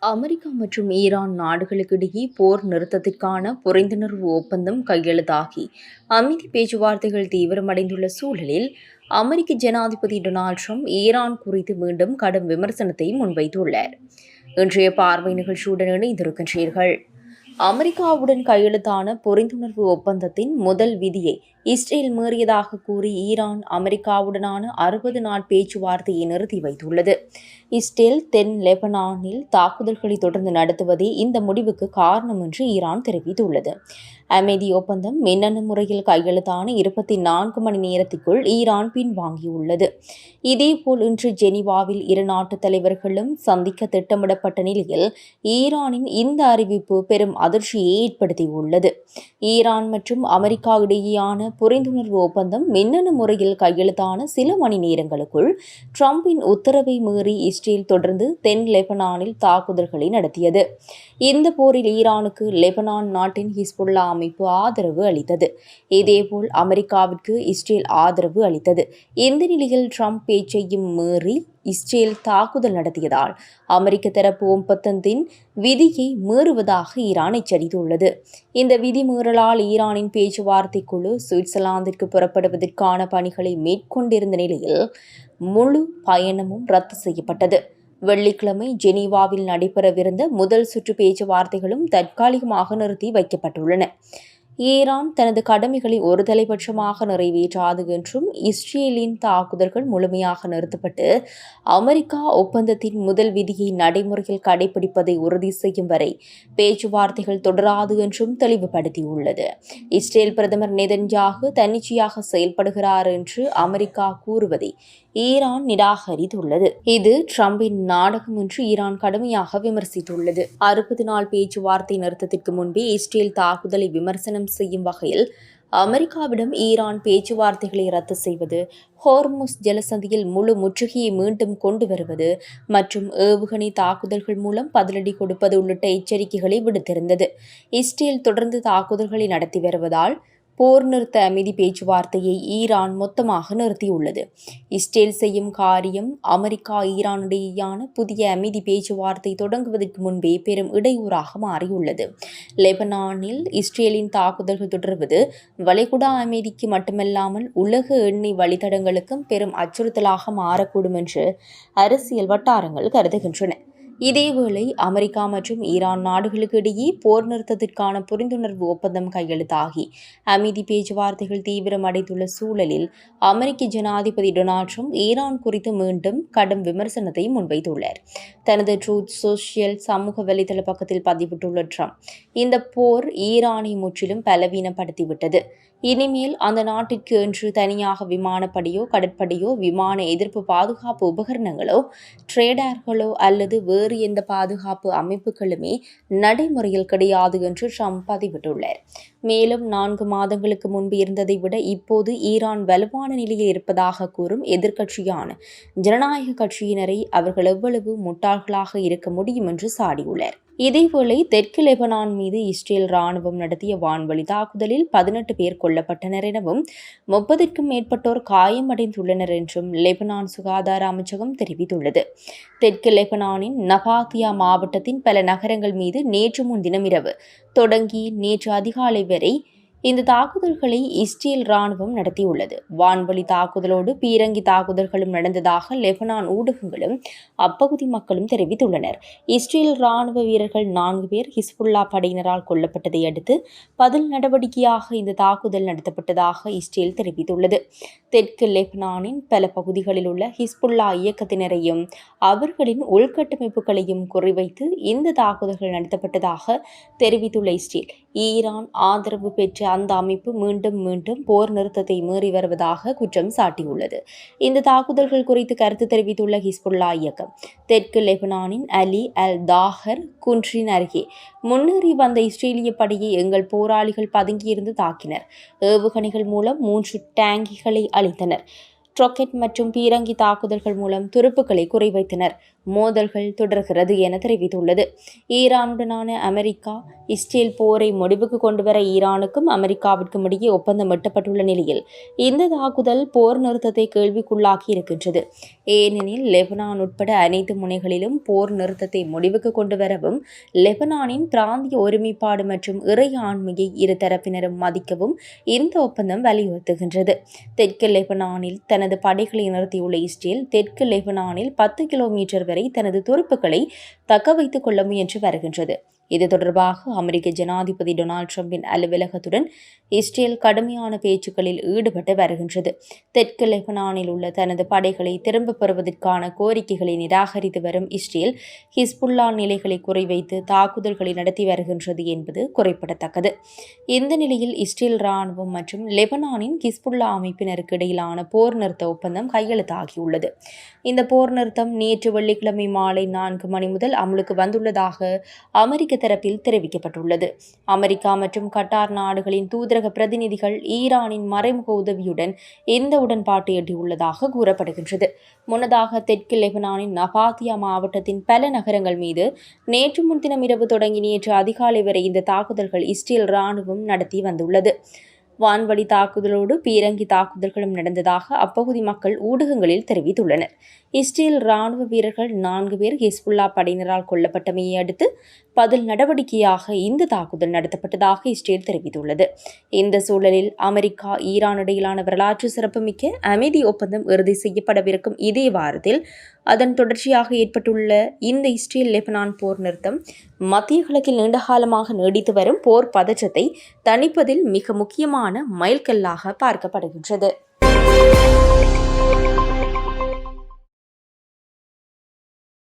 America மற்றும் Iran நாடுகளுக்கிடையே போர் நிறுத்தத்திற்கான புரிந்துணர்வு ஒப்பந்தம் கையெழுத்தாகி அமைதி பேச்சுவார்த்தைகள் தீவிரமடைந்துள்ள சூழலில் அமெரிக்க ஜனாதிபதி டொனால்ட் ட்ரம்ப் ஈரான் குறித்து மீண்டும் கடும் விமர்சனத்தை முன்வைத்துள்ளார். இன்றைய பார்வை நிகழ்ச்சியுடன் இணைந்திருக்கின்றீர்கள். அமெரிக்காவுடன் கையெழுத்தான புரிந்துணர்வு ஒப்பந்தத்தின் முதல் விதியை இஸ்ரேல் மீறியதாக கூறி ஈரான் அமெரிக்காவுடனான 60 நாள் பேச்சுவார்த்தையை நிறுத்தி வைத்துள்ளது. இஸ்ரேல் தென் லெபனானில் தாக்குதல்களை தொடர்ந்து நடத்துவதே இந்த முடிவுக்கு காரணம் என்று ஈரான் தெரிவித்துள்ளது. அமைதி ஒப்பந்தம் மின்னணு முறையில் கையெழுத்தான 24 மணி நேரத்திற்குள் ஈரான் பின்வாங்கியுள்ளது. இதேபோல் இன்று ஜெனீவாவில் இரு நாட்டு தலைவர்களும் சந்திக்க திட்டமிடப்பட்ட நிலையில் ஈரானின் இந்த அறிவிப்பு பெரும் அதிர்ச்சியை ஏற்படுத்தியுள்ளது. ஈரான் மற்றும் அமெரிக்கா இடையேயான புரிந்துணர்வு ஒப்பந்தம் மின்னணு முறையில் கையெழுத்தான சில மணி நேரங்களுக்குள் ட்ரம்பின் உத்தரவை மீறி இஸ்ரேல் தொடர்ந்து தென் லெபனானில் தாக்குதல்களை நடத்தியது. இந்த போரில் ஈரானுக்கு லெபனான் நாட்டின் ஹிஸ்புல்லா அமைப்பு ஆதரவு அளித்தது. இதேபோல் அமெரிக்காவிற்கு இஸ்ரேல் ஆதரவு அளித்தது. இந்த நிலையில் ட்ரம்ப் பேச்சையும் மீறி இஸ்ரேல் தாக்குதல் நடத்தியதால் அமெரிக்க தரப்பு ஒப்பந்தத்தின் விதியை மீறுவதாக ஈரான் எச்சரித்துள்ளது. இந்த விதி மீறலால் ஈரானின் பேச்சுவார்த்தை குழு சுவிட்சர்லாந்திற்கு புறப்படுவதற்கான பணிகளை மேற்கொண்டிருந்த நிலையில் முழு பயணமும் ரத்து செய்யப்பட்டது. வெள்ளிக்கிழமை ஜெனீவாவில் நடைபெறவிருந்த முதல் சுற்று பேச்சுவார்த்தைகளும் தற்காலிகமாக நிறுத்தி வைக்கப்பட்டுள்ளன. ஈரான் தனது கடமைகளை ஒருதலைபட்சமாக நிறைவேற்றாது என்றும் இஸ்ரேலின் தாக்குதல்கள் முழுமையாக நிறுத்தப்பட்டு அமெரிக்கா ஒப்பந்தத்தின் முதல் விதியை நடைமுறையில் கடைபிடிப்பதை உறுதி செய்யும் வரை பேச்சுவார்த்தைகள் தொடராது என்றும் தெளிவுபடுத்தியுள்ளது. இஸ்ரேல் பிரதமர் நெதன்யாகு தன்னிச்சையாக செயல்படுகிறார் என்று அமெரிக்கா கூறுவதை ஈரான் நிராகரித்துள்ளது. இது ட்ரம்பின் நாடகம் என்று ஈரான் கடுமையாக விமர்சித்துள்ளது. 60 நாள் பேச்சுவார்த்தை நிறுத்தத்திற்கு முன்பே இஸ்ரேல் தாக்குதலை விமர்சனம் செய்யும் வகையில் அமெரிக்காவிடம் ஈரான் பேச்சுவார்த்தைகளை ரத்து செய்வது, ஹோர்முஸ் ஜலசந்தியில் முழு முற்றுகையை மீண்டும் கொண்டு வருவது மற்றும் ஏவுகணை தாக்குதல்கள் மூலம் பதிலடி கொடுப்பது உள்ளிட்ட எச்சரிக்கைகளை விடுத்திருந்தது. இஸ்ரேல் தொடர்ந்து தாக்குதல்களை நடத்தி வருவதால் போர் நிறுத்த அமைதி பேச்சுவார்த்தையை ஈரான் மொத்தமாக நிறுத்தியுள்ளது. இஸ்ரேல் செய்யும் காரியம் அமெரிக்கா ஈரானிடையேயான புதிய அமைதி பேச்சுவார்த்தை தொடங்குவதற்கு முன்பே பெரும் இடையூறாக மாறியுள்ளது. லெபனானில் இஸ்ரேலின் தாக்குதல்கள் தொடர்வது வளைகுடா அமைதிக்கு மட்டுமல்லாமல் உலக எண்ணெய் வழித்தடங்களுக்கும் பெரும் அச்சுறுத்தலாக மாறக்கூடும் என்று அரசியல் வட்டாரங்கள் கருதுகின்றன. இதேவேளை அமெரிக்கா மற்றும் ஈரான் நாடுகளுக்கு இடையே போர் நிறுத்தத்திற்கான புரிந்துணர்வு ஒப்பந்தம் கையெழுத்தாகி அமைதி பேச்சுவார்த்தைகள் தீவிரமடைந்துள்ள சூழலில் அமெரிக்க ஜனாதிபதி டொனால்ட் ட்ரம்ப் ஈரான் குறித்து மீண்டும் கடும் விமர்சனத்தை முன்வைத்துள்ளார். தனது ட்ரூத் சோஷியல் சமூக வலைதள பக்கத்தில் பதிவிட்டுள்ள ட்ரம்ப், இந்த போர் ஈரானை முற்றிலும் பலவீனப்படுத்திவிட்டது. இனிமேல் அந்த நாட்டிற்கு என்று தனியாக விமானப்படையோ கடற்படையோ விமான எதிர்ப்பு பாதுகாப்பு உபகரணங்களோ ட்ரேடர்களோ அல்லது வேறு எந்த பாதுகாப்பு அமைப்புகளுமே நடைமுறையில் கிடையாது என்று ட்ரம்ப் பதிவிட்டுள்ளார். மேலும் 4 மாதங்களுக்கு முன்பு இருந்ததை விட இப்போது ஈரான் வலுவான நிலையில் இருப்பதாக கூறும் எதிர்க்கட்சியான ஜனநாயக கட்சியினரை அவர்கள் எவ்வளவு முட்டாள்களாக இருக்க முடியும் என்று சாடியுள்ளார். இதேவேளை தெற்கு லெபனான் மீது இஸ்ரேல் ராணுவம் நடத்திய வான்வழி தாக்குதலில் 18 பேர் கொல்லப்பட்டனர் எனவும் 30க்கும் மேற்பட்டோர் காயமடைந்துள்ளனர் என்றும் லெபனான் சுகாதார அமைச்சகம் தெரிவித்துள்ளது. தெற்கு லெபனானின் நபாத்தியா மாவட்டத்தின் பல நகரங்கள் மீது நேற்று முன்தினமிரவு தொடங்கி நேற்று அதிகாலை வரை இந்த தாக்குதல்களை இஸ்ரேல் ராணுவம் நடத்தியுள்ளது. வான்வழி தாக்குதலோடு பீரங்கி தாக்குதல்களும் நடந்ததாக லெபனான் ஊடகங்களும் அப்பகுதி மக்களும் தெரிவித்துள்ளனர். இஸ்ரேல் ராணுவ வீரர்கள் 4 பேர் ஹிஸ்புல்லா படையினரால் கொல்லப்பட்டதை அடுத்து பதில் நடவடிக்கையாக இந்த தாக்குதல் நடத்தப்பட்டதாக இஸ்ரேல் தெரிவித்துள்ளது. தெற்கு லெபனானின் பல பகுதிகளில் உள்ள ஹிஸ்புல்லா இயக்கத்தினரையும் அவர்களின் உள்கட்டமைப்புகளையும் குறிவைத்து இந்த தாக்குதல்கள் நடத்தப்பட்டதாக தெரிவித்துள்ள இஸ்ரேல், ஈரான் ஆதரவு பெற்ற அந்த அமைப்பு மீண்டும் போர் நிறுத்தத்தை மீறி வருவதாக குற்றம் சாட்டியுள்ளது. இந்த தாக்குதல்கள் குறித்து கருத்து தெரிவித்துள்ள ஹிஸ்புல்லா இயக்கம், தெற்கு லெபனானின் அலி அல் தாஹர் குன்றின் அருகே முன்னேறி வந்த இஸ்ரேலிய படையை எங்கள் போராளிகள் பதுங்கியிருந்து தாக்கினர். ஏவுகணைகள் மூலம் 3 டேங்கிகளை அழித்தனர். ராக்கெட் மற்றும் பீரங்கி தாக்குதல்கள் மூலம் துருப்புக்களை குறிவைத்தனர். மோதல்கள் தொடர்கிறது என தெரிவித்துள்ளது. ஈரானுடனான அமெரிக்கா இஸ்ரேல் போரை முடிவுக்கு கொண்டுவர ஈரானுக்கும் அமெரிக்காவிற்கும் இடையே ஒப்பந்தம் எட்டப்பட்டுள்ள நிலையில் இந்த தாக்குதல் போர் நிறுத்தத்தை கேள்விக்குள்ளாக்கி இருக்கின்றது. ஏனெனில் லெபனான் உட்பட அனைத்து முனைகளிலும் போர் நிறுத்தத்தை முடிவுக்கு கொண்டுவரவும் லெபனானின் பிராந்திய ஒருமைப்பாடு மற்றும் இறையாண்மையை இரு தரப்பினரும் மதிக்கவும் இந்த ஒப்பந்தம் வலியுறுத்துகின்றது. தெற்கு லெபனானில் தனது படைகளை நிறுத்தியுள்ள இஸ்ரேல் தெற்கு லெபனானில் 10 கிலோமீட்டர் வரை தனது துருப்புக்களை தக்க வைத்துக் கொள்ள முயன்று வருகின்றது. இது தொடர்பாக அமெரிக்க ஜனாதிபதி டொனால்ட் ட்ரம்பின் அலுவலகத்துடன் இஸ்ரேல் கடுமையான பேச்சுக்களில் ஈடுபட்டு வருகின்றது. தெற்கு லெபனானில் உள்ள தனது படைகளை திரும்பப் பெறுவதற்கான கோரிக்கைகளை நிராகரித்து வரும் இஸ்ரேல் ஹிஸ்புல்லா நிலைகளை குறிவைத்து தாக்குதல்களை நடத்தி வருகின்றது என்பது குறிப்பிடத்தக்கது. இந்த நிலையில் இஸ்ரேல் இராணுவம் மற்றும் லெபனானின் ஹிஸ்புல்லா அமைப்பினருக்கு இடையிலான போர் நிறுத்த ஒப்பந்தம் கையெழுத்தாகியுள்ளது. இந்த போர் நிறுத்தம் நேற்று வெள்ளிக்கிழமை மாலை 4 மணி முதல் அமலுக்கு வந்துள்ளதாக அமெரிக்க தரப்பில் தெரிவிக்கப்பட்டுள்ளது. அமெரிக்கா மற்றும் கட்டார் நாடுகளின் தூதரக பிரதிநிதிகள் ஈரானின் மறைமுக உதவியுடன் இந்த உடன்பாட்டை எட்டியுள்ளதாக கூறப்படுகின்றது. முன்னதாக தெற்கு லெபனானின் நபாத்தியா மாவட்டத்தின் பல நகரங்கள் மீது நேற்று முன்தினம் இரவு தொடங்கி நேற்று அதிகாலை வரை இந்த தாக்குதல்கள் இஸ்ரேல் இராணுவம் நடத்தி வந்துள்ளது. வான்வழி தாக்குதலோடு பீரங்கி தாக்குதல்களும் நடந்ததாக அப்பகுதி மக்கள் ஊடகங்களில் தெரிவித்துள்ளனர். இஸ்ரேல் இராணுவ வீரர்கள் 4 பேர் ஹிஸ்புல்லா படையினரால் கொல்லப்பட்டமையை அடுத்து பதில் நடவடிக்கையாக இந்த தாக்குதல் நடத்தப்பட்டதாக இஸ்ரேல் தெரிவித்துள்ளது. இந்த சூழலில் அமெரிக்கா ஈரான் இடையிலான வரலாற்று சிறப்புமிக்க அமைதி ஒப்பந்தம் இறுதி செய்யப்படவிருக்கும் இதே வாரத்தில் அதன் தொடர்ச்சியாக ஏற்பட்டுள்ள இந்த இஸ்ரேல் லெபனான் போர் நிறுத்தம் மத்திய கிழக்கில் நீண்டகாலமாக நீடித்து வரும் போர் பதற்றத்தை தணிப்பதில் மிக முக்கியமான மைல்கல்லாக பார்க்கப்படுகின்றது.